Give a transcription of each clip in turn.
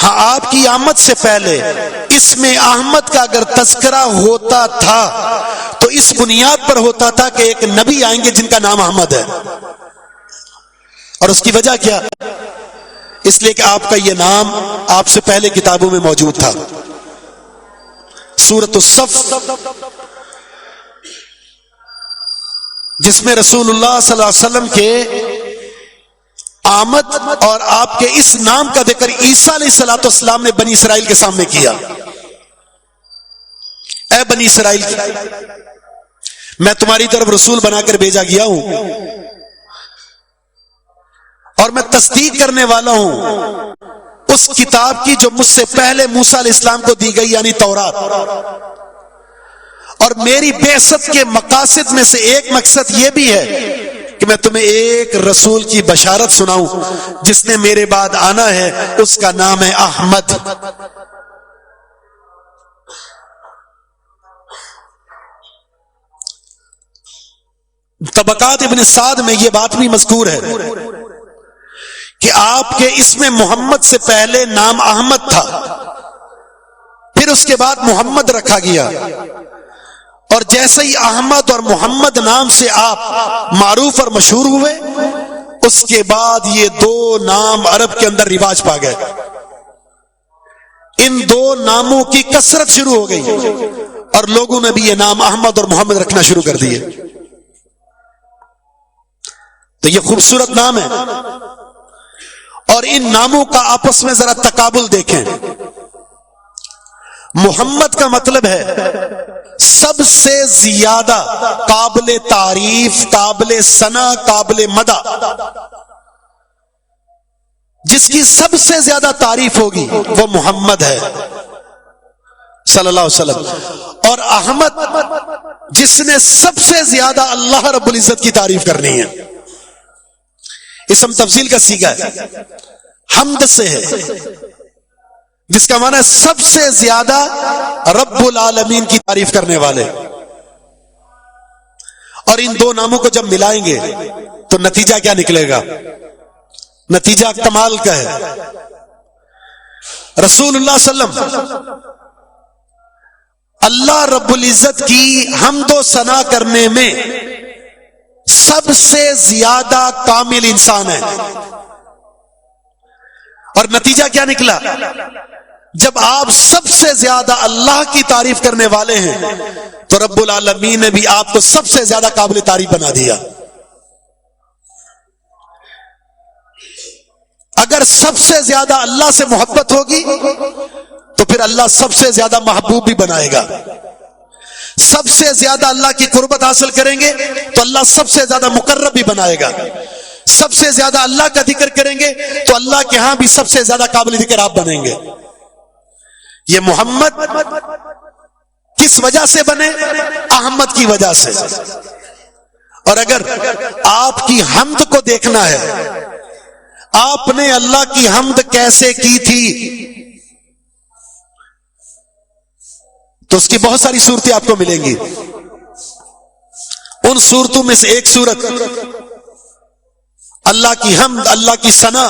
ہاں آپ کی آمد سے پہلے اس میں احمد کا اگر تذکرہ ہوتا تھا تو اس بنیاد پر ہوتا تھا کہ ایک نبی آئیں گے جن کا نام احمد ہے. اور اس کی وجہ کیا؟ اس لیے کہ آپ کا یہ نام آپ سے پہلے کتابوں میں موجود تھا. سورۃ الصف جس میں رسول اللہ صلی اللہ علیہ وسلم کے آمد اور آپ کے اس نام کا ذکر عیسیٰ علیہ السلام نے بنی اسرائیل کے سامنے کیا. اے بنی اسرائیل، میں تمہاری طرف رسول بنا کر بھیجا گیا ہوں اور میں تصدیق کرنے والا ہوں اس کتاب کی جو مجھ سے پہلے موسیٰ علیہ السلام کو دی گئی، یعنی تورات. اور میری بعثت کے مقاصد میں سے ایک مقصد یہ بھی ہے کہ میں تمہیں ایک رسول کی بشارت سناؤں جس نے میرے بعد آنا ہے، اس کا نام ہے احمد. طبقات ابن سعد میں یہ بات بھی مذکور ہے کہ آپ کے اس میں محمد سے پہلے نام احمد تھا، پھر اس کے بعد محمد رکھا گیا، اور جیسے ہی احمد اور محمد نام سے آپ معروف اور مشہور ہوئے، اس کے بعد یہ دو نام عرب کے اندر رواج پا گئے. ان دو ناموں کی کثرت شروع ہو گئی اور لوگوں نے بھی یہ نام احمد اور محمد رکھنا شروع کر دیے. تو یہ خوبصورت نام ہے، اور ان ناموں کا آپس میں ذرا تقابل دیکھیں. محمد کا مطلب ہے سب سے زیادہ قابل تعریف، قابل ثنا، قابل مدح، جس کی سب سے زیادہ تعریف ہوگی وہ محمد ہے صلی اللہ علیہ وسلم. اور احمد جس نے سب سے زیادہ اللہ رب العزت کی تعریف کرنی ہے. اسم تفضیل کا صیغہ ہے، حمد سے ہے، جس کا معنی ہے سب سے زیادہ رب العالمین کی تعریف کرنے والے. اور ان دو ناموں کو جب ملائیں گے تو نتیجہ کیا نکلے گا؟ نتیجہ کمال کا ہے. رسول اللہ صلی اللہ علیہ وسلم اللہ رب العزت کی حمد و ثنا کرنے میں سب سے زیادہ کامل انسان ہے. اور نتیجہ کیا نکلا؟ جب آپ سب سے زیادہ اللہ کی تعریف کرنے والے ہیں تو رب العالمین نے بھی آپ کو سب سے زیادہ قابل تعریف بنا دیا. اگر سب سے زیادہ اللہ سے محبت ہوگی تو پھر اللہ سب سے زیادہ محبوب بھی بنائے گا. سب سے زیادہ اللہ کی قربت حاصل کریں گے تو اللہ سب سے زیادہ مقرب بھی بنائے گا. سب سے زیادہ اللہ کا ذکر کریں گے تو اللہ کے ہاں بھی سب سے زیادہ قابل ذکر آپ بنیں گے. یہ محمد کس وجہ سے بنے؟ احمد کی وجہ سے. اور اگر آپ کی حمد کو دیکھنا ہے، آپ نے اللہ کی حمد کیسے کی تھی، تو اس کی بہت ساری صورتیں آپ کو ملیں گی. ان صورتوں میں سے ایک صورت اللہ کی حمد، اللہ کی ثنا،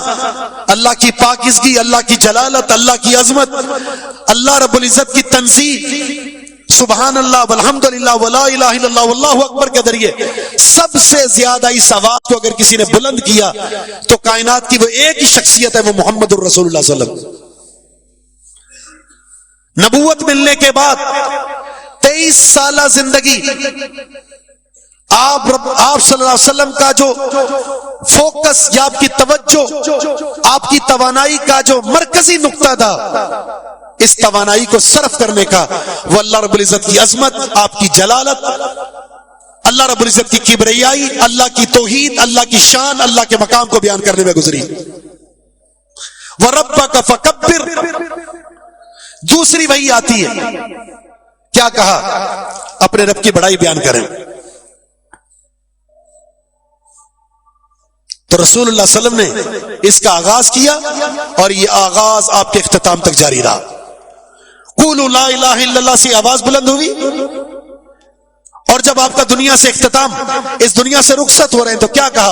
اللہ کی پاکیزگی، اللہ کی جلالت، اللہ کی عظمت، اللہ رب العزت کی تنزیہ، سبحان اللہ والحمدللہ ولا الہ الا اللہ واللہ اکبر کے ذریعے سب سے زیادہ اس آواز کو اگر کسی نے بلند کیا تو کائنات کی وہ ایک ہی شخصیت ہے، وہ محمد الرسول اللہ صلی اللہ علیہ وسلم. نبوت ملنے کے بعد 23 سالہ زندگی آپ صلی اللہ علیہ وسلم کا جو فوکس یا آپ کی توجہ، آپ کی توانائی کا جو مرکزی نقطہ تھا، اس توانائی کو صرف کرنے کا وہ اللہ رب العزت کی عظمت، آپ کی جلالت، اللہ رب العزت کی کبریائی، اللہ کی توحید، اللہ کی شان، اللہ کے مقام کو بیان کرنے میں گزری. وَرَبَّكَ فَكَبِّرْ. دوسری وحی آتی ہے، کیا کہا؟ اپنے رب کی بڑائی بیان کریں. تو رسول اللہ صلی اللہ علیہ وسلم نے اس کا آغاز کیا اور یہ آغاز آپ کے اختتام تک جاری رہا. قولوا لا الہ الا اللہ سے آواز بلند ہوئی، اور جب آپ کا دنیا سے اختتام، اس دنیا سے رخصت ہو رہے ہیں تو کیا کہا؟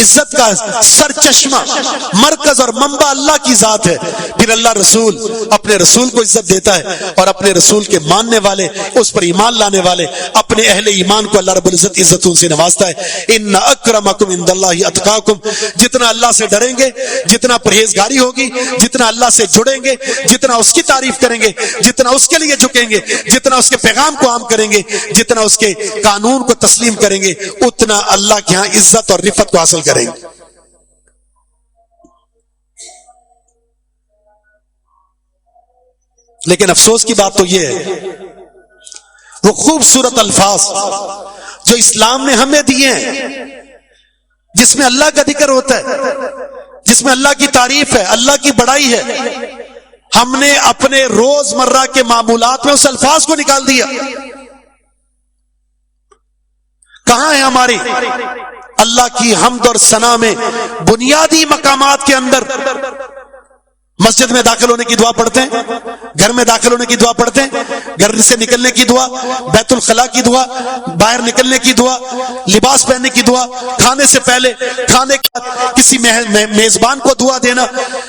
عزت کا سر چشمہ مرکز اور منبع اللہ کی ذات ہے. پھر اللہ رسول اپنے رسول کو عزت دیتا ہے اور اپنے رسول کے ماننے والے, اس پر ایمان لانے والے, اپنے اہل ایمان کو اللہ رب العزت عزتوں سے نوازتا ہے. ان اکرمکم عند اللہ اتقاکم, جتنا اللہ سے ڈریں گے, جتنا پرہیزگاری ہوگی, جتنا اللہ سے جڑیں گے, جتنا اس کی تعریف کریں گے, جتنا اس کے لیے جھکیں گے, جتنا اس کے پیغام کو عام کریں گے, جتنا اس کے قانون کو تسلیم کریں گے, اتنا اللہ کے ہاں عزت اور رفعت کو حاصل کریں گے. لیکن افسوس کی بات تو یہ ہے, وہ خوبصورت الفاظ جو اسلام نے ہمیں دیے ہیں, جس میں اللہ کا ذکر ہوتا ہے, جس میں اللہ کی تعریف ہے, اللہ کی بڑائی ہے, ہم نے اپنے روز مرہ کے معمولات میں اس الفاظ کو نکال دیا. کہاں ہے ہماری اللہ کی حمد اور ثنا میں بنیادی مقامات کے اندر؟ مسجد میں داخل ہونے کی دعا پڑھتے ہیں, گھر میں داخل ہونے کی دعا پڑھتے ہیں, گھر سے نکلنے کی دعا, بیت الخلاء کی دعا, باہر نکلنے کی دعا, لباس پہننے کی دعا, کھانے سے پہلے, کھانے کے بعد, کسی میزبان کو دعا دینا,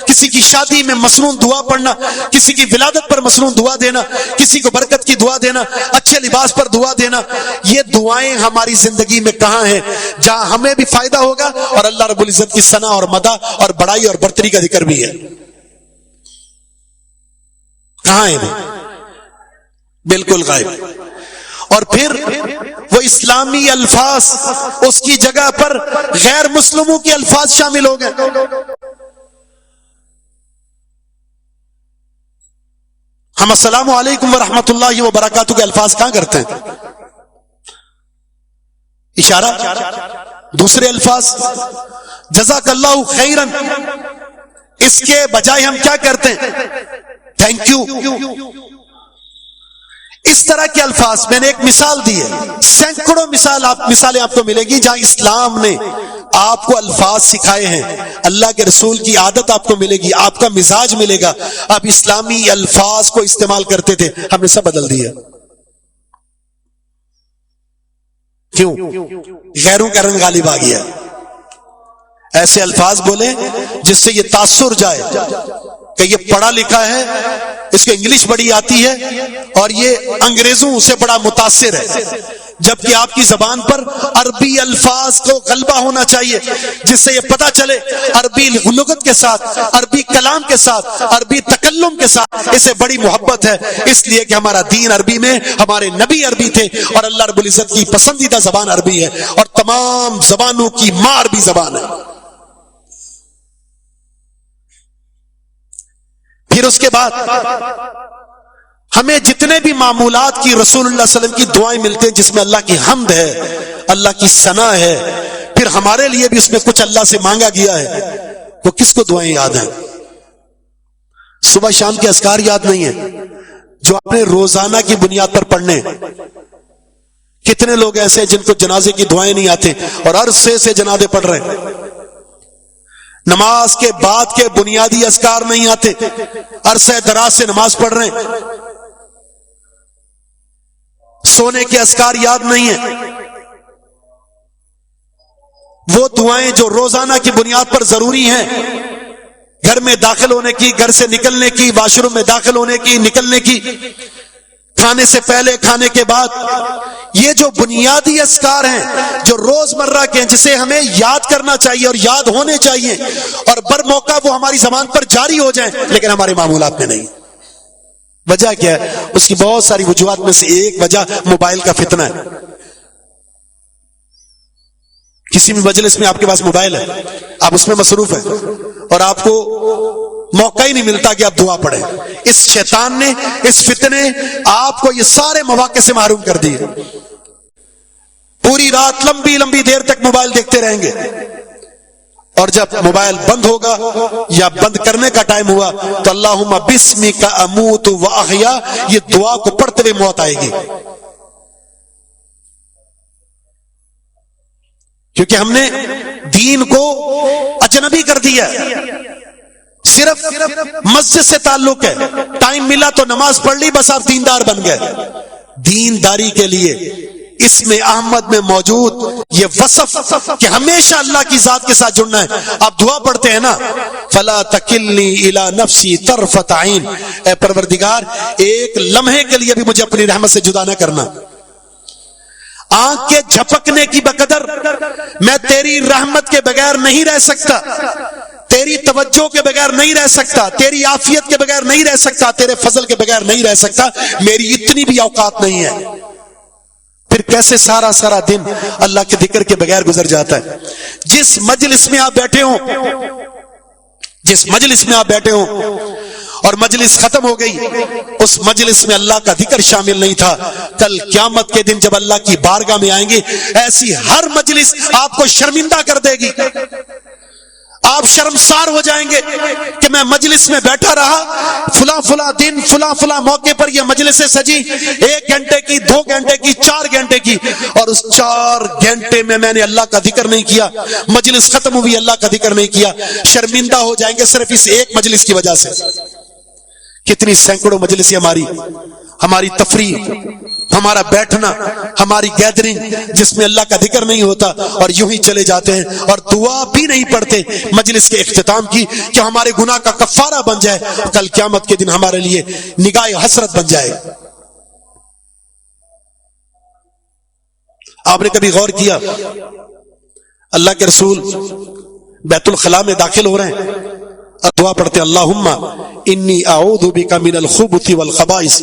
کسی کی شادی میں مسنون دعا پڑھنا, کسی کی ولادت پر مسنون دعا دینا, کسی کو برکت کی دعا دینا, اچھے لباس پر دعا دینا. یہ دعائیں ہماری زندگی میں کہاں ہیں جہاں ہمیں بھی فائدہ ہوگا اور اللہ رب العزت کی ثنا اور مدح اور بڑائی اور برتری کا ذکر بھی ہے؟ کہاں ہے؟ بالکل غائب. اور پھر وہ اسلامی الفاظ, اس کی جگہ پر غیر مسلموں کے الفاظ شامل ہو گئے. ہم السلام علیکم ورحمۃ اللہ وبرکاتہ کے الفاظ کہاں کرتے ہیں؟ اشارہ. دوسرے الفاظ جزاک اللہ خیرن, اس کے بجائے ہم کیا کرتے ہیں؟ Thank you. اس طرح کے الفاظ میں نے ایک مثال دی ہے, سینکڑوں مثالیں آپ کو ملے گی جہاں اسلام نے آپ کو الفاظ سکھائے ہیں. اللہ کے رسول کی عادت آپ کو ملے گی, آپ کا مزاج ملے گا. آپ اسلامی الفاظ کو استعمال کرتے تھے, ہم نے سب بدل دیا. کیوں؟ غیروں کا رنگ غالب آ گیا. ایسے الفاظ بولیں جس سے یہ تاثر جائے کہ یہ پڑھا لکھا ہے, اس کو انگلش بڑی آتی ہے اور یہ انگریزوں سے بڑا متاثر ہے, جبکہ آپ کی زبان پر عربی الفاظ کو غلبہ ہونا چاہیے جس سے یہ پتا چلے عربی لغت کے ساتھ, عربی کلام کے ساتھ, عربی تکلم کے ساتھ اسے بڑی محبت ہے, اس لیے کہ ہمارا دین عربی میں, ہمارے نبی عربی تھے اور اللہ رب العزت کی پسندیدہ زبان عربی ہے اور تمام زبانوں کی ماں عربی زبان ہے. پھر اس کے بعد ہمیں جتنے بھی معمولات کی رسول اللہ صلی اللہ علیہ وسلم کی دعائیں ملتے ہیں جس میں اللہ کی حمد ہے, اللہ کی ثنا ہے, پھر ہمارے لیے بھی اس میں کچھ اللہ سے مانگا گیا ہے. وہ کس کو دعائیں یاد ہیں؟ صبح شام کے اذکار یاد نہیں ہیں جو اپنے روزانہ کی بنیاد پر پڑھنے. کتنے لوگ ایسے جن کو جنازے کی دعائیں نہیں آتے اور عرصے سے جنازے پڑھ رہے ہیں. نماز کے بعد کے بنیادی اذکار نہیں آتے, عرصہ دراز سے نماز پڑھ رہے ہیں. سونے کے اذکار یاد نہیں ہیں, وہ دعائیں جو روزانہ کی بنیاد پر ضروری ہیں, گھر میں داخل ہونے کی, گھر سے نکلنے کی, واش روم میں داخل ہونے کی, نکلنے کی, کھانے سے پہلے, کھانے کے بعد. یہ جو بنیادی اذکار ہیں جو روز مرہ کے ہیں جسے ہمیں یاد کرنا چاہیے اور یاد ہونے چاہیے اور بر موقع وہ ہماری زبان پر جاری ہو جائیں, لیکن ہمارے معمولات میں نہیں. وجہ کیا ہے؟ اس کی بہت ساری وجوہات میں سے ایک وجہ موبائل کا فتنہ ہے. کسی بھی مجلس میں آپ کے پاس موبائل ہے, آپ اس میں مصروف ہیں اور آپ کو موقع ہی نہیں ملتا کہ آپ دعا پڑھیں. اس شیطان نے, اس فتنے آپ کو یہ سارے مواقع سے محروم کر دیے. پوری رات لمبی لمبی دیر تک موبائل دیکھتے رہیں گے اور جب موبائل بند ہوگا یا بند کرنے کا ٹائم ہوا تو اللہم بسمک اموت و احیا, یہ دعا کو پڑھتے ہوئے موت آئے گی. کیونکہ ہم نے دین کو اجنبی کر دیا, صرف مسجد سے تعلق ہے, ٹائم ملا تو نماز پڑھ لی, بس آپ دیندار بن گئے. دینداری کے لیے اس میں احمد میں موجود یہ وصف کہ ہمیشہ اللہ کی ذات کے ساتھ جڑنا ہے. آپ دعا پڑھتے ہیں نا, فلا تکلنی الی نفسی طرفۃ عین, اے پروردگار ایک لمحے کے لیے بھی مجھے اپنی رحمت سے جدا نہ کرنا. آنکھ کے جھپکنے کی بقدر میں تیری رحمت کے بغیر نہیں رہ سکتا, تیری توجہ کے بغیر نہیں رہ سکتا, تیری عافیت کے بغیر نہیں رہ سکتا, تیرے فضل کے بغیر نہیں رہ سکتا, میری اتنی بھی اوقات نہیں ہے. پھر کیسے سارا سارا دن اللہ کے ذکر کے بغیر گزر جاتا ہے. جس مجلس میں آپ بیٹھے ہوں, جس مجلس میں آپ بیٹھے ہوں اور مجلس ختم ہو گئی, اس مجلس میں اللہ کا ذکر شامل نہیں تھا, کل قیامت کے دن جب اللہ کی بارگاہ میں آئیں گے ایسی ہر مجلس آپ کو شرمندہ کر دے گی. آپ شرمسار ہو جائیں گے کہ میں مجلس میں بیٹھا رہا, فلاں دن فلاں موقع پر یہ مجلسیں سجی, 1 گھنٹے کی, 2 گھنٹے کی, 4 گھنٹے کی, اور اس 4 گھنٹے میں میں نے اللہ کا ذکر نہیں کیا, مجلس ختم ہوئی اللہ کا ذکر نہیں کیا. شرمندہ ہو جائیں گے صرف اس ایک مجلس کی وجہ سے. کتنی سینکڑوں مجلسیں ہماری تفریح, ہمارا بیٹھنا, ہماری گیدرنگ جس میں اللہ کا ذکر نہیں ہوتا, اور یوں ہی چلے جاتے ہیں اور دعا بھی نہیں پڑھتے مجلس کے اختتام کی کہ ہمارے گناہ کا کفارہ بن جائے, کل قیامت کے دن ہمارے لیے نگاہ حسرت بن جائے. آپ نے کبھی غور کیا اللہ کے رسول بیت الخلاء میں داخل ہو رہے ہیں اور دعا پڑھتے اللہم انی اعوذ بک من الخبث والخبائث.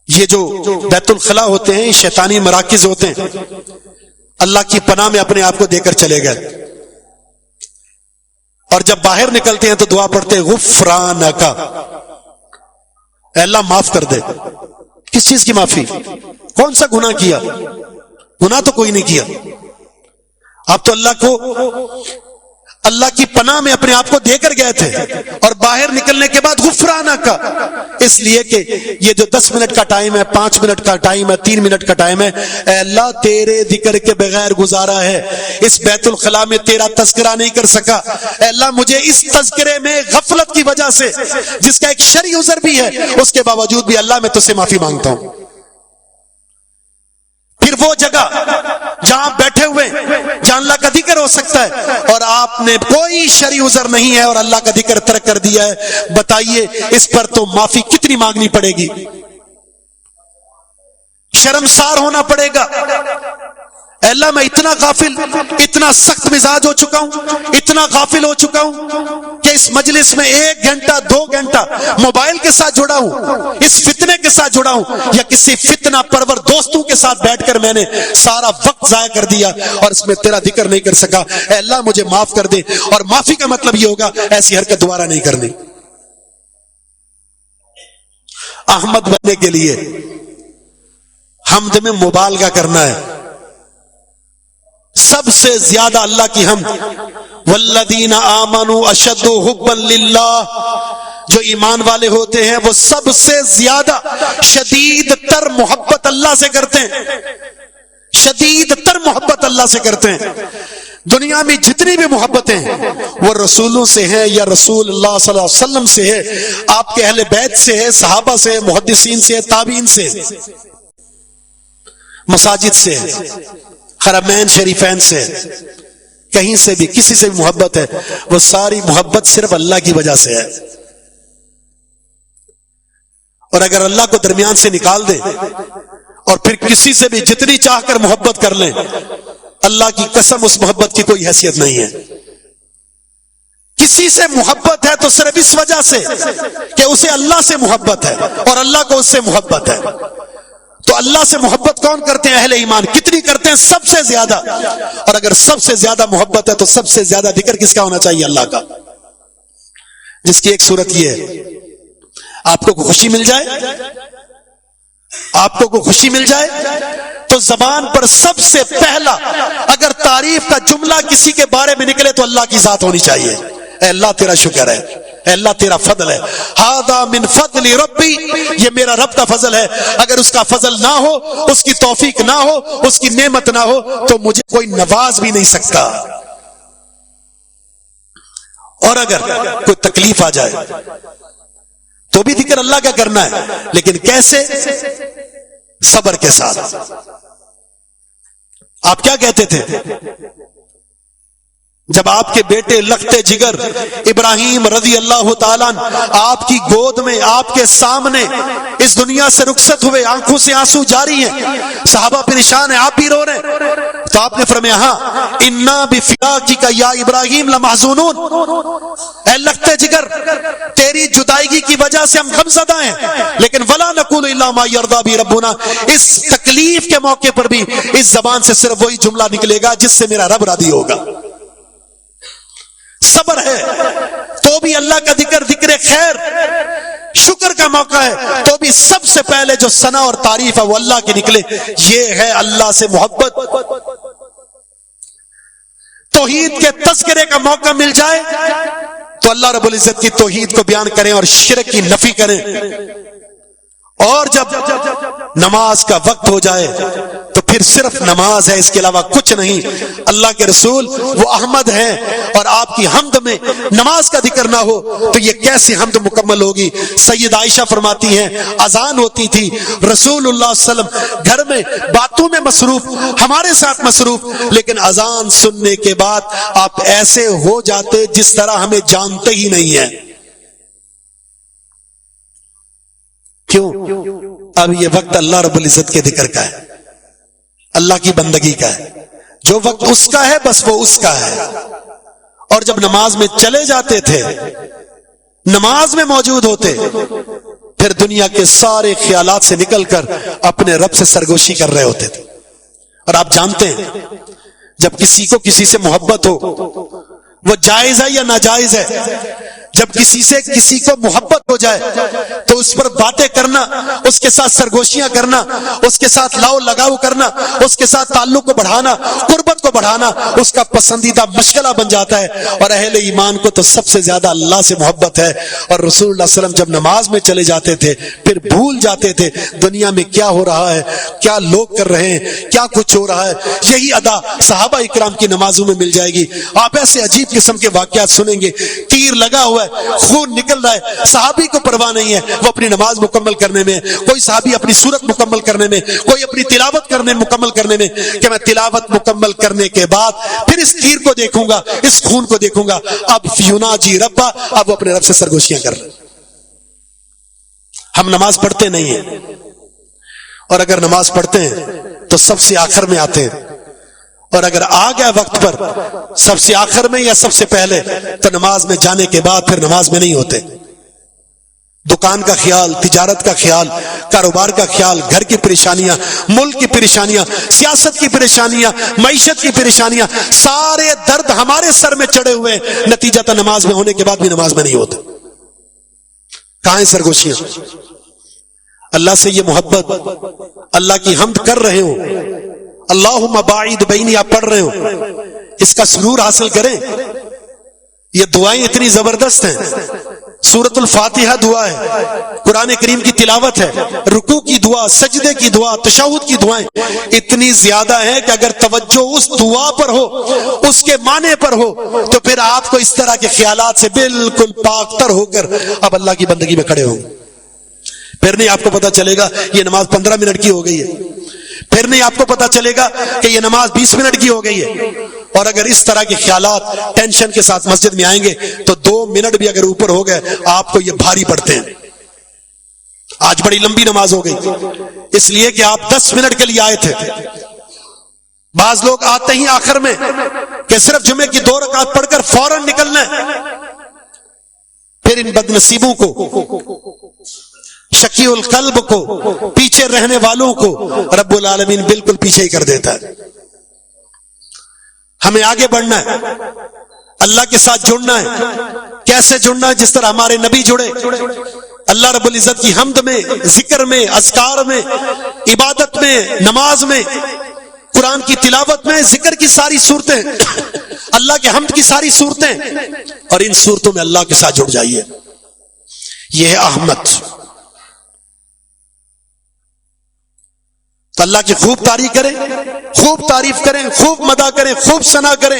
یہ جو بیت الخلاء ہوتے ہیں شیطانی مراکز ہوتے ہیں, اللہ کی پناہ میں اپنے آپ کو دے کر چلے گئے, اور جب باہر نکلتے ہیں تو دعا پڑھتے غفرانک, اے اللہ معاف کر دے. کس چیز کی معافی؟ کون سا گناہ کیا؟ گناہ تو کوئی نہیں کیا. آپ تو اللہ کی پناہ میں اپنے آپ کو دے کر گئے تھے, اور باہر نکلنے کے بعد غفرانک, اس لیے کہ یہ جو 10 منٹ کا ٹائم ہے, 5 منٹ کا ٹائم ہے, 3 منٹ کا ٹائم ہے, اے اللہ تیرے ذکر کے بغیر گزارا ہے, اس بیت الخلاء میں تیرا تذکرہ نہیں کر سکا, اے اللہ مجھے اس تذکرے میں غفلت کی وجہ سے, جس کا ایک شرعی عذر بھی ہے, اس کے باوجود بھی اللہ میں تجھ سے معافی مانگتا ہوں. پھر وہ جگہ جہاں بیٹھے ہوئے جہاں اللہ کا ذکر ہو سکتا ہے اور آپ نے کوئی شرعی عذر نہیں ہے اور اللہ کا ذکر ترک کر دیا ہے, بتائیے اس پر تو معافی کتنی مانگنی پڑے گی؟ شرمسار ہونا پڑے گا. اے اللہ میں اتنا غافل, اتنا سخت مزاج ہو چکا ہوں, اتنا غافل ہو چکا ہوں کہ اس مجلس میں 1 گھنٹہ 2 گھنٹہ موبائل کے ساتھ جڑا ہوں, اس فتنے کے ساتھ جڑا ہوں, یا کسی فتنہ پرور دوستوں کے ساتھ بیٹھ کر میں نے سارا وقت ضائع کر دیا اور اس میں تیرا ذکر نہیں کر سکا. اے اللہ مجھے معاف کر دے. اور معافی کا مطلب یہ ہوگا ایسی حرکت دوبارہ نہیں کرنی. احمد بننے کے لیے حمد میں مبالغہ کرنا ہے. سب سے زیادہ اللہ کی حمد, والذین آمنوا اشد حبا للہ, جو ایمان والے ہوتے ہیں وہ سب سے زیادہ شدید تر محبت اللہ سے کرتے ہیں, شدید تر محبت اللہ سے کرتے ہیں. دنیا میں جتنی بھی محبتیں ہیں وہ رسولوں سے ہیں یا رسول اللہ صلی اللہ علیہ وسلم سے ہے, آپ کے اہل بیت سے ہے, صحابہ سے, محدثین سے, تابعین سے, مساجد سے, حرمین شریفین سے, کہیں سے بھی کسی سے بھی محبت ہے, وہ ساری محبت صرف اللہ کی وجہ سے ہے. اور اگر اللہ کو درمیان سے نکال دیں اور پھر کسی سے بھی جتنی چاہ کر محبت کر لیں, اللہ کی قسم اس محبت کی کوئی حیثیت نہیں ہے. کسی سے محبت ہے تو صرف اس وجہ سے کہ اسے اللہ سے محبت ہے اور اللہ کو اس سے محبت ہے. تو اللہ سے محبت کون کرتے ہیں؟ اہل ایمان. کتنی کرتے ہیں؟ سب سے زیادہ. اور اگر سب سے زیادہ محبت ہے تو سب سے زیادہ ذکر کس کا ہونا چاہیے؟ اللہ کا. جس کی ایک صورت یہ ہے, آپ کو خوشی مل جائے, آپ کو خوشی مل جائے تو زبان پر سب سے پہلا اگر تعریف کا جملہ کسی کے بارے میں نکلے تو اللہ کی ذات ہونی چاہیے. اے اللہ تیرا شکر ہے, اے اللہ تیرا فضل ہے, ھذا من فضل ربی, یہ میرا رب کا فضل ہے. اگر اس کا فضل نہ ہو, اس کی توفیق نہ ہو, اس کی نعمت نہ ہو تو مجھے کوئی نواز بھی نہیں سکتا. اور اگر کوئی تکلیف آ جائے تو بھی ذکر اللہ کا کرنا ہے, لیکن کیسے؟ صبر کے ساتھ. آپ کیا کہتے تھے جب آپ کے بیٹے لختے جگر ابراہیم رضی اللہ تعالیٰ آپ کی گود میں آپ کے سامنے اس دنیا سے رخصت ہوئے، آنکھوں سے آنسو جاری ہیں، صحابہ پریشان ہیں، آپ بھی رو رہے ہیں، تو آپ نے فرمایا ہاں انا بفراقک یا ابراہیم لمحزونون، اے لختے جگر تیری جدائیگی کی وجہ سے ہم غمزدہ ہیں، لیکن ولا نقول الا ما یرضی بہ ربنا، اس تکلیف کے موقع پر بھی اس زبان سے صرف وہی جملہ نکلے گا جس سے میرا رب راضی ہوگا. صبر ہے تو بھی اللہ کا ذکر، ذکر خیر، شکر کا موقع ہے تو بھی سب سے پہلے جو ثنا اور تعریف ہے وہ اللہ کی نکلے. یہ ہے اللہ سے محبت. توحید کے تذکرے کا موقع مل جائے تو اللہ رب العزت کی توحید کو بیان کریں اور شرک کی نفی کریں، اور جب نماز کا وقت ہو جائے تو پھر صرف نماز ہے، اس کے علاوہ کچھ نہیں. اللہ کے رسول وہ احمد ہیں اور آپ کی حمد میں نماز کا ذکر نہ ہو تو یہ کیسی حمد مکمل ہوگی؟ سید عائشہ فرماتی ہیں اذان ہوتی تھی، رسول اللہ صلی اللہ علیہ وسلم گھر میں باتوں میں مصروف، ہمارے ساتھ مصروف، لیکن اذان سننے کے بعد آپ ایسے ہو جاتے جس طرح ہمیں جانتے ہی نہیں ہیں. کیوں؟ اب یہ وقت اللہ رب العزت کے ذکر کا ہے، اللہ کی بندگی کا ہے. جو وقت اس کا ہے بس وہ اس کا ہے. اور جب نماز میں چلے جاتے تھے، نماز میں موجود ہوتے، پھر دنیا کے سارے خیالات سے نکل کر اپنے رب سے سرگوشی کر رہے ہوتے تھے. اور آپ جانتے ہیں جب کسی کو کسی سے محبت ہو وہ جائز ہے یا ناجائز ہے؟ جب کسی سے کسی کو محبت ہو جائے تو اس پر باتیں کرنا، اس کے ساتھ سرگوشیاں کرنا، اس کے ساتھ لاؤ لگاؤ کرنا، اس کے ساتھ تعلق کو بڑھانا، قربت کو بڑھانا اس کا پسندیدہ مشغلہ بن جاتا ہے. اور اہل ایمان کو تو سب سے زیادہ اللہ سے محبت ہے. اور رسول اللہ صلی اللہ علیہ وسلم جب نماز میں چلے جاتے تھے پھر بھول جاتے تھے دنیا میں کیا ہو رہا ہے، کیا لوگ کر رہے ہیں، کیا کچھ ہو رہا ہے. یہی ادا صحابہ اکرام کی نمازوں میں مل جائے گی. آپ ایسے عجیب قسم کے واقعات سنیں گے، تیر لگا ہوا ہے، خون نکل رہا ہے، صحابی کو پرواہ نہیں ہے، وہ اپنی نماز مکمل کرنے میں، کوئی صحابی اپنی سورت مکمل کرنے میں، کوئی اپنی تلاوت کرنے مکمل کرنے میں، کہ میں تلاوت مکمل کرنے کے بعد پھر اس تیر کو دیکھوں گا، اس خون کو دیکھوں گا. اب یوناجی ربا، اب وہ اپنے رب سے سرگوشیاں کر رہے. ہم نماز پڑھتے نہیں ہیں، اور اگر نماز پڑھتے ہیں تو سب سے آخر میں آتے ہیں، اور اگر آ گیا وقت پر سب سے آخر میں یا سب سے پہلے تو نماز میں جانے کے بعد پھر نماز میں نہیں ہوتے. دکان کا خیال، تجارت کا خیال، کاروبار کا خیال، گھر کی پریشانیاں، ملک کی پریشانیاں، سیاست کی پریشانیاں، معیشت کی پریشانیاں، سارے درد ہمارے سر میں چڑھے ہوئے، نتیجہ نماز میں ہونے کے بعد بھی نماز میں نہیں ہوتے. کہاں ہیں سرگوشیاں؟ اللہ سے یہ محبت، اللہ کی حمد کر رہے ہوں، اللہم باعد بینی آپ پڑھ رہے ہو، اس کا سرور حاصل کریں. یہ دعائیں اتنی زبردست ہیں. سورۃ الفاتحہ دعا ہے، قرآن کریم کی تلاوت ہے، رکوع کی دعا، سجدے کی دعا، تشہد کی دعائیں اتنی زیادہ ہیں کہ اگر توجہ اس دعا پر ہو، اس کے معنی پر ہو، تو پھر آپ کو اس طرح کے خیالات سے بالکل پاک تر ہو کر اب اللہ کی بندگی میں کھڑے ہوں. پھر نہیں آپ کو پتا چلے گا یہ نماز 15 منٹ کی ہو گئی ہے، پھر نہیں آپ کو پتا چلے گا کہ یہ نماز 20 منٹ کی ہو گئی ہے. اور اگر اس طرح کے خیالات ٹینشن کے ساتھ مسجد میں آئیں گے تو 2 منٹ بھی اگر اوپر ہو گئے آپ کو یہ بھاری پڑتے ہیں. آج بڑی لمبی نماز ہو گئی اس لیے کہ آپ 10 منٹ کے لیے آئے تھے. بعض لوگ آتے ہی آخر میں کہ صرف جمعے کی 2 رکعت پڑھ کر فوراً نکلنا ہے. پھر ان بدنصیبوں کو، شکی القلب کو، پیچھے رہنے والوں کو رب العالمین بالکل پیچھے ہی کر دیتا ہے. ہمیں آگے بڑھنا ہے، اللہ کے ساتھ جڑنا ہے. کیسے جڑنا ہے؟ جس طرح ہمارے نبی جڑے. اللہ رب العزت کی حمد میں، ذکر میں، اذکار میں، عبادت میں، نماز میں، قرآن کی تلاوت میں، ذکر کی ساری صورتیں، اللہ کے حمد کی ساری صورتیں، اور ان صورتوں میں اللہ کے ساتھ جڑ جائیے. یہ ہے احمد. تو اللہ کی خوب تعریف کریں، خوب تعریف کریں، خوب مدح کریں، خوب ثنا کریں.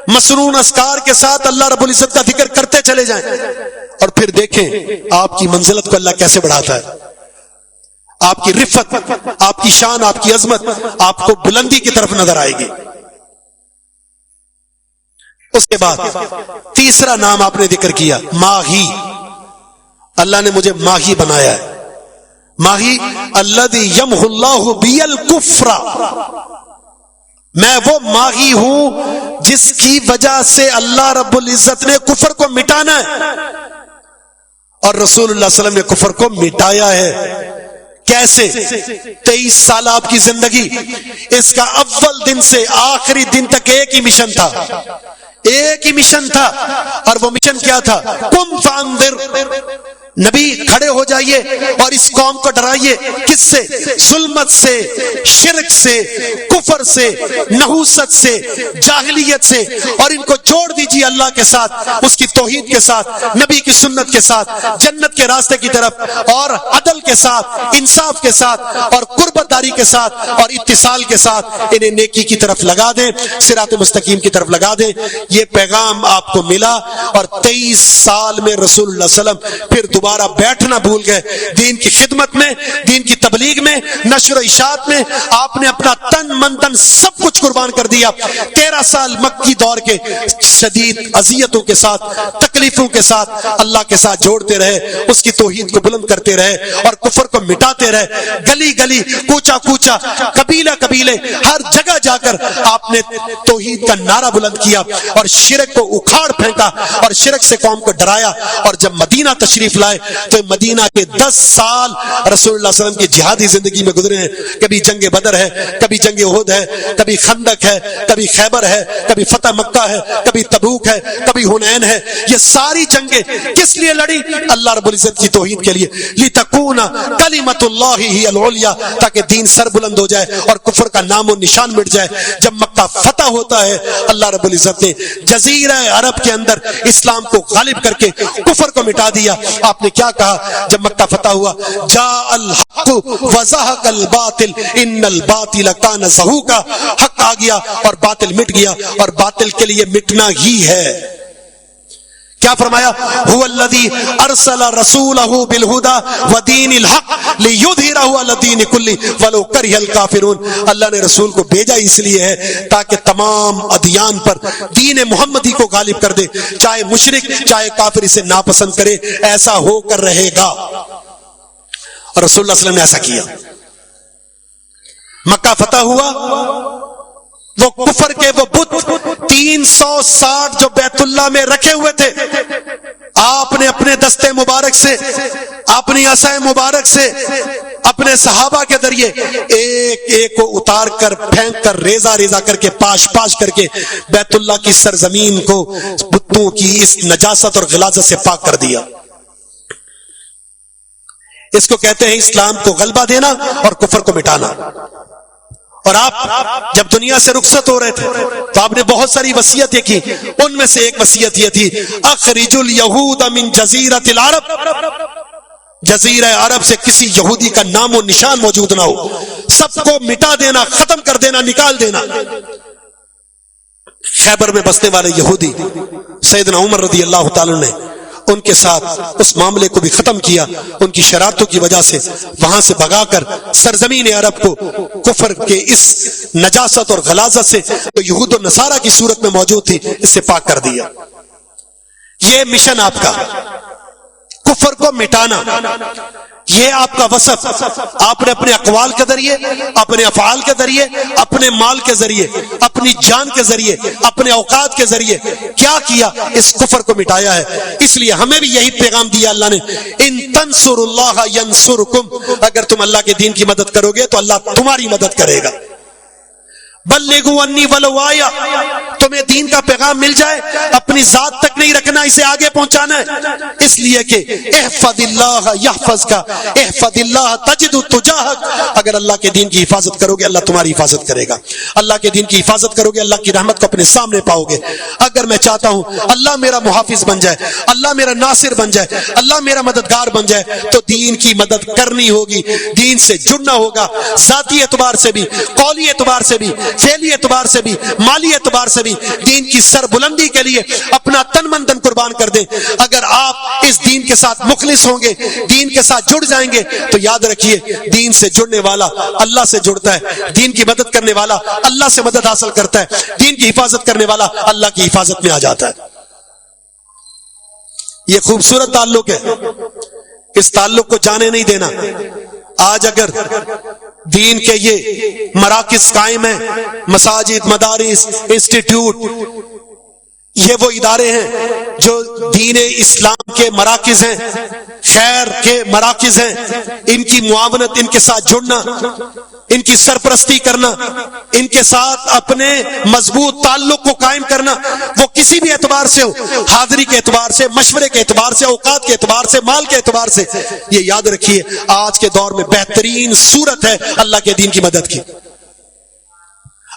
مسنون اذکار کے ساتھ اللہ رب العزت کا ذکر کرتے چلے جائیں، اور پھر دیکھیں آپ کی منزلت کو اللہ کیسے بڑھاتا ہے. آپ کی رفت، آپ کی شان، آپ کی عظمت آپ کو بلندی کی طرف نظر آئے گی۔ اس کے بعد تیسرا نام آپ نے ذکر کیا، ماہی۔ اللہ نے مجھے ماہی بنایا ہے۔ ماہی الذی یمحو اللہ بی الکفر، میں وہ ماہی ہوں جس کی وجہ سے اللہ رب العزت نے کفر کو مٹانا ہے، اور رسول اللہ صلی اللہ علیہ وسلم نے کفر کو مٹایا ہے۔ کیسے؟ 23 سال آپ کی زندگی، اس کا اول دن سے آخری دن تک ایک ہی مشن تھا، ایک ہی مشن تھا، اور وہ مشن کیا تھا؟ قم فانذر، نبی کھڑے ہو جائیے اور اس قوم کو ڈرائیے۔ کس سے؟ ظلمت سے، شرک سے، کفر سے، نحوست سے، جاہلیت سے، اور ان کو جوڑ دیجیے اللہ کے ساتھ، اس کی توحید کے ساتھ، نبی کی سنت کے ساتھ، جنت کے راستے کی طرف، اور عدل کے ساتھ، انصاف کے ساتھ، اور قربت داری کے ساتھ، اور اتصال کے ساتھ انہیں نیکی کی طرف لگا دیں، صراط مستقیم کی طرف لگا دیں۔ یہ پیغام آپ کو ملا، اور 23 سال میں رسول اللہ صلی اللہ علیہ وسلم پھر دوبارہ بیٹھنا بھول گئے۔ دین کی خدمت میں، دین کی تبلیغ میں، نشر و اشاعت میں آپ نے اپنا تن من دن سب کچھ قربان کر دیا۔ 13 سال مکی دور کے شدید اذیتوں کے ساتھ، تکلیفوں کے ساتھ اللہ کے ساتھ جوڑتے رہے، اس کی توحید کو بلند کرتے رہے اور کفر کو مٹاتے رہے۔ گلی گلی، کوچا کوچا، قبیلہ قبیلے، ہر جگہ جا کر آپ نے توحید کا نعرہ بلند کیا اور شرک کو اکھاڑ پھینکا اور شرک سے قوم کو ڈرایا۔ اور جب مدینہ تشریف لائے تو مدینہ کے 10 سال رسول اللہ صلی اللہ علیہ وسلم کی جہادی زندگی میں گزرے ہیں۔ کبھی جنگ بدر ہے، کبھی جنگ احد ہے، کبھی خندق ہے، کبھی خیبر ہے، کبھی فتح مکہ ہے، کبھی تبوک ہے، کبھی حنین ہے۔ یہ ساری جنگیں کس لیے لڑی؟ اللہ رب العزت کی توحید کے لیے، لِتَكُونَ کلمۃ اللہ ہی العلیٰ، تاکہ دین سر بلند ہو جائے اور کفر کا نام و نشان مٹ جائے۔ جب مکہ فتح ہوتا ہے، اللہ رب العزت نے جزیرہ عرب کے اندر اسلام کو غالب کر کے کفر کو مٹا دیا۔ آپ نے کیا کہا جب مکہ فتح ہوا؟ جاء الحق وزهق الباطل ان الباطل كان زهوقا، حق آ گیا اور باطل مٹ گیا، اور باطل کے لیے مٹنا ہی ہے۔ کیا فرمایا؟ هو الذي ارسل رسوله بالهدى ودين الحق ليظهره على الدين كله ولو كره الكافرون۔ اللہ نے رسول کو بھیجا اس لیے ہے تاکہ تمام ادیان پر دین محمدی کو غالب کر دے، چاہے مشرک چاہے کافر اسے ناپسند کرے، ایسا ہو کر رہے گا۔ اور رسول اللہ صلی اللہ علیہ وسلم نے ایسا کیا۔ مکہ فتح ہوا، وہ کفر کے وہ بت 360 جو بیت اللہ میں رکھے ہوئے تھے، آپ نے اپنے دستے مبارک سے، اپنی عصا مبارک سے، اپنے صحابہ کے ذریعے ایک ایک کو اتار کر، پھینک کر، ریزہ ریزہ کر کے، پاش پاش کر کے بیت اللہ کی سرزمین کو بتوں کی اس نجاست اور غلاظت سے پاک کر دیا۔ اس کو کہتے ہیں اسلام کو غلبہ دینا اور کفر کو مٹانا۔ اور آپ جب دنیا سے رخصت ہو رہے تھے تو آپ نے بہت ساری وصیتیں کی، ان میں سے ایک وصیت یہ تھی، اخرج الیہود من جزیرۃ العرب، جزیرہ عرب سے کسی یہودی کا نام و نشان موجود نہ ہو، سب کو مٹا دینا، ختم کر دینا، نکال دینا۔ خیبر میں بسنے والے یہودی سیدنا عمر رضی اللہ تعالی نے ان کے ساتھ اس معاملے کو بھی ختم کیا، ان کی شرارتوں کی وجہ سے وہاں سے بھگا کر سرزمین عرب کو کفر کے اس نجاست اور غلاظت سے جو یہود و نصارہ کی صورت میں موجود تھی، اس سے پاک کر دیا۔ یہ مشن آپ کا، کفر کو مٹانا، یہ آپ کا وصف۔ آپ نے اپنے اقوال کے ذریعے، اپنے افعال کے ذریعے، اپنے مال کے ذریعے، اپنی جان کے ذریعے، اپنے اوقات کے ذریعے کیا کیا؟ اس کفر کو مٹایا ہے۔ اس لیے ہمیں بھی یہی پیغام دیا اللہ نے، ان تنصروا اللہ ینصرکم، اگر تم اللہ کے دین کی مدد کرو گے تو اللہ تمہاری مدد کرے گا۔ بلغوا انی ولو آیا، تمہیں دین کا پیغام مل جائے، اپنی ذات تک نہیں رکھنا، اسے آگے پہنچانا ہے، اس لیے کہ احفظ اللہ یحفظک، احفظ اللہ تجد تجاہک، اگر اللہ کے دین کی حفاظت کرو گے اللہ تمہاری حفاظت کرے گا، اللہ کے دین کی حفاظت کرو گے اللہ کی رحمت کو اپنے سامنے پاؤ گے۔ اگر میں چاہتا ہوں اللہ میرا محافظ بن جائے، اللہ میرا ناصر بن جائے، اللہ میرا مددگار بن جائے، تو دین کی مدد کرنی ہوگی، دین سے جڑنا ہوگا، ذاتی اعتبار سے بھی، قولی اعتبار سے بھی، فعلی اعتبار سے بھی, مالی اعتبار سے بھی دین کی سر بلندی کے لیے اپنا تن من دن قربان کر دیں. اگر آپ اس دین کے ساتھ مخلص ہوں گے, دین کے ساتھ جڑ جائیں گے, تو یاد رکھیے دین سے جڑنے والا اللہ سے جڑتا ہے, دین کی مدد کرنے والا اللہ سے مدد حاصل کرتا ہے, دین کی حفاظت کرنے والا اللہ کی حفاظت میں آ جاتا ہے. یہ خوبصورت تعلق ہے, اس تعلق کو جانے نہیں دینا. آج اگر دین کے یہ مراکز قائم ہیں, مساجد, مدارس, انسٹیٹیوٹ, یہ وہ ادارے ہیں جو دین اسلام کے مراکز ہیں, خیر کے مراکز ہیں, ان کی معاونت, ان کے ساتھ جڑنا, ان کی سرپرستی کرنا, ان کے ساتھ اپنے مضبوط تعلق کو قائم کرنا, وہ کسی بھی اعتبار سے ہو, حاضری کے اعتبار سے, مشورے کے اعتبار سے, اوقات کے اعتبار سے, مال کے اعتبار سے, یہ یاد رکھیے آج کے دور میں بہترین صورت ہے اللہ کے دین کی مدد کی.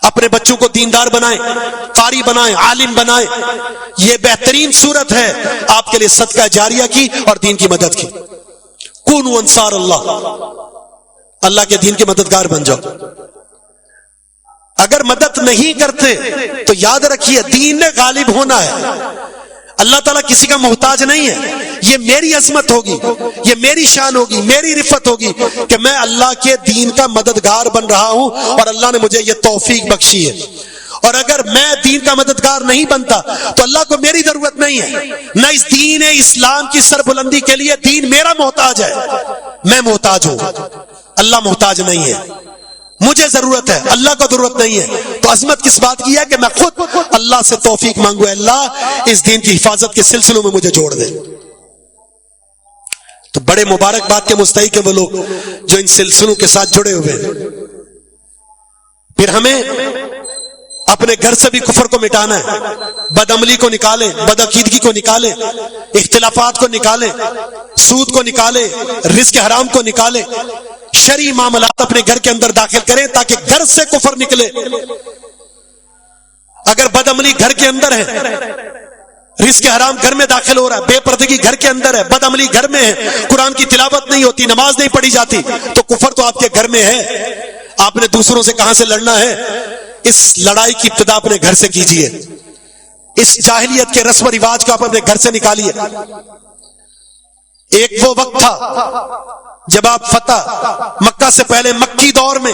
اپنے بچوں کو دیندار بنائیں, قاری بنائیں, عالم بنائیں, یہ بہترین صورت ہے آپ کے لیے صدقہ جاریہ کی اور دین کی مدد کی. کونوا انصار اللہ, اللہ کے دین کے مددگار بن جاؤ. اگر مدد نہیں کرتے تو یاد رکھیے دین نے غالب ہونا ہے. اللہ تعالیٰ کسی کا محتاج نہیں ہے. یہ میری عظمت ہوگی, یہ میری شان ہوگی, میری رفت ہوگی کہ میں اللہ کے دین کا مددگار بن رہا ہوں اور اللہ نے مجھے یہ توفیق بخشی ہے. اور اگر میں دین کا مددگار نہیں بنتا تو اللہ کو میری ضرورت نہیں ہے. نہ اس دین اسلام کی سربلندی کے لیے دین میرا محتاج ہے, میں محتاج ہوں, اللہ محتاج نہیں ہے. مجھے ضرورت ہے, اللہ کو ضرورت نہیں ہے. تو عظمت کس بات کی ہے کہ میں خود اللہ سے توفیق مانگوں, اللہ اس دین کی حفاظت کے سلسلوں میں مجھے جوڑ دے. تو بڑے مبارک بات کے مستحق ہیں وہ لوگ جو ان سلسلوں کے ساتھ جڑے ہوئے ہیں. پھر ہمیں اپنے گھر سے بھی کفر کو مٹانا ہے, بد عملی کو نکالیں, بد عقیدگی کو نکالیں, اختلافات کو نکالیں, سود کو نکالیں, رزق حرام کو نکالیں, شرعی معاملات اپنے گھر کے اندر داخل کریں تاکہ گھر سے کفر نکلے. اگر بد عملی گھر کے اندر ہے, رزق حرام گھر میں داخل ہو رہا ہے, بے پردگی گھر کے اندر ہے, بد عملی گھر میں ہے, قرآن کی تلاوت نہیں ہوتی, نماز نہیں پڑھی جاتی, تو کفر تو آپ کے گھر میں ہے. آپ نے دوسروں سے کہاں سے لڑنا ہے؟ اس لڑائی کی ابتدا اپنے گھر سے کیجئے. اس جاہلیت کے رسم و رواج کو آپ اپنے گھر سے نکالیے. ایک وہ وقت تھا جب آپ فتح مکہ سے پہلے مکی دور میں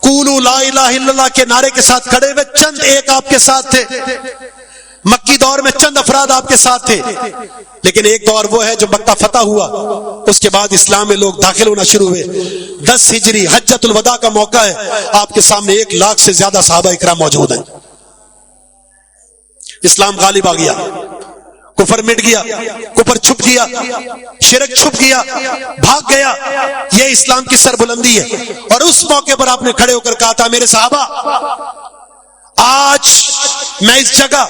قولوا لا الہ الا اللہ کے نعرے کے ساتھ کھڑے ہوئے چند ایک آپ کے ساتھ تھے. مکی دور میں چند افراد آپ کے ساتھ تھے. لیکن ایک دور وہ ہے جو مکہ فتح ہوا, اس کے بعد اسلام میں لوگ داخل ہونا شروع ہوئے. 10 ہجری حجۃ الوداع کا موقع ہے, آپ کے سامنے 1 لاکھ سے زیادہ صحابہ اکرام موجود ہیں. اسلام غالب آ گیا, کفر مٹ گیا, کفر چھپ گیا, شرک چھپ گیا, بھاگ گیا. یہ اسلام کی سربلندی ہے. اور اس موقع پر آپ نے کھڑے ہو کر کہا تھا, میرے صحابہ آج میں اس جگہ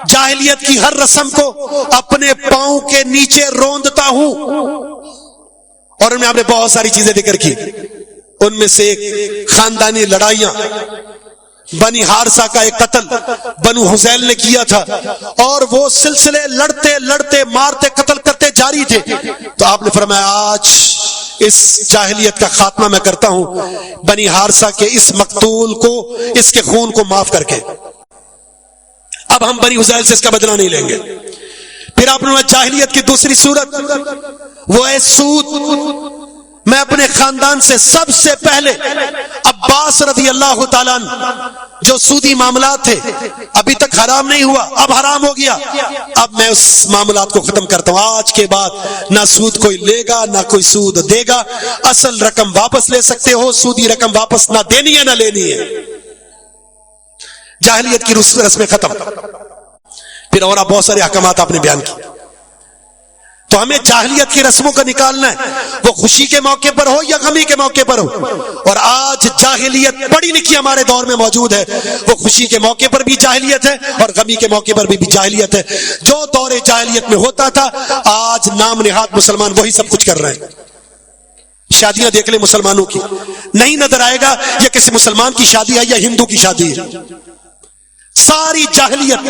جاہلیت کی ہر رسم کو اپنے پاؤں کے نیچے روندتا ہوں. اور ان میں آپ نے بہت ساری چیزیں ذکر کی. ان میں سے ایک خاندانی لڑائیاں, بنی حارثہ کا ایک قتل بنو حذیل نے کیا تھا, اور وہ سلسلے لڑتے لڑتے مارتے قتل کرتے جاری تھے. تو آپ نے فرمایا آج اس جاہلیت کا خاتمہ میں کرتا ہوں, بنی حارثہ کے اس مقتول کو, اس کے خون کو معاف کر کے. اب ہم بنی حذیل سے اس کا بدلہ نہیں لیں گے. پھر آپ نے جاہلیت کی دوسری صورت وہ ہے سود. میں اپنے خاندان سے سب سے پہلے عباس رضی اللہ تعالیٰ عنہ, جو سودی معاملات تھے ابھی تک حرام نہیں ہوا, اب حرام ہو گیا, اب میں اس معاملات کو ختم کرتا ہوں. آج کے بعد نہ سود کوئی لے گا نہ کوئی سود دے گا. اصل رقم واپس لے سکتے ہو, سودی رقم واپس نہ دینی ہے نہ لینی ہے. جاہلیت کی رسمیں ختم. پھر اور بہت سارے احکامات آپ نے بیان کیے. تو ہمیں جاہلیت کی رسموں کا نکالنا ہے, وہ خوشی کے موقع پر ہو یا غمی کے موقع پر ہو. اور آج جاہلیت پڑھی لکھی ہمارے دور میں موجود ہے. وہ خوشی کے موقع پر بھی جاہلیت ہے اور غمی کے موقع پر بھی جاہلیت ہے. جو دور جاہلیت میں ہوتا تھا آج نام نہاد مسلمان وہی سب کچھ کر رہے ہیں. شادیاں دیکھ لیں مسلمانوں کی, نہیں نظر آئے گا یہ کسی مسلمان کی شادی ہے یا ہندو کی شادی ہے. ساری جاہلیت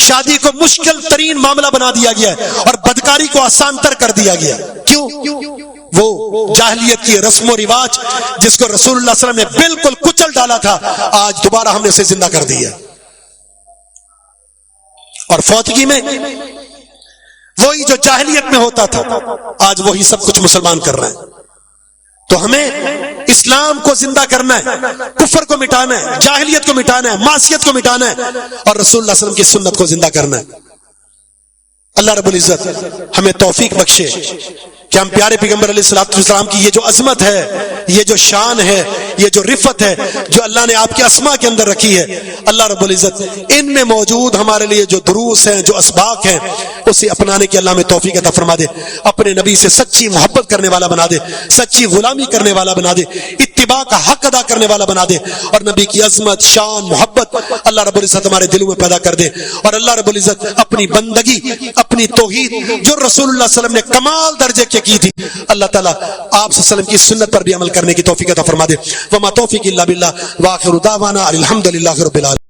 شادی کو مشکل ترین معاملہ بنا دیا گیا ہے اور بدکاری کو آسان تر کر دیا گیا. کیوں؟ وہ جاہلیت کی رسم و رواج جس کو رسول اللہ صلی اللہ علیہ وسلم نے بالکل کچل ڈالا تھا، آج دوبارہ ہم نے اسے زندہ کر دیا، اور فوتگی میں وہی جو جاہلیت میں ہوتا تھا آج وہی سب کچھ مسلمان کر رہے ہیں۔ تو ہمیں اسلام کو زندہ کرنا ہے، کفر کو مٹانا ہے، جاہلیت کو مٹانا ہے، معصیت کو مٹانا ہے، اور رسول اللہ صلی اللہ علیہ وسلم کی سنت کو زندہ کرنا ہے۔ اللہ رب العزت ہمیں توفیق بخشے کہ ہم پیارے پیغمبر علیہ الصلوۃ والسلام کی یہ جو عظمت ہے، یہ جو شان ہے، یہ جو رفت ہے جو اللہ نے آپ کے اسماء کے اندر رکھی ہے، اللہ رب العزت ان میں موجود ہمارے لیے جو دروس ہیں، جو اسباق ہیں، اسے اپنانے کی اللہ ہمیں توفیق عطا فرما دے، اپنے نبی سے سچی محبت کرنے والا بنا دے، سچی غلامی کرنے والا بنا دے، اتباع کا حق ادا کرنے والا بنا دے، اور نبی کی عظمت، شان، محبت اللہ رب العزت ہمارے دلوں میں پیدا کر دے، اور اللہ رب العزت اپنی بندگی، اپنی توحید جو رسول اللہ صلی اللہ علیہ وسلم نے کمال درجے کی تھی، اللہ تعالیٰ آپ صلی اللہ علیہ وسلم کی سنت پر بھی عمل کرنے کی توفیق عطا فرما دے۔ وما توفیق الا باللہ، وآخر دعوانا الحمدللہ رب العالمین۔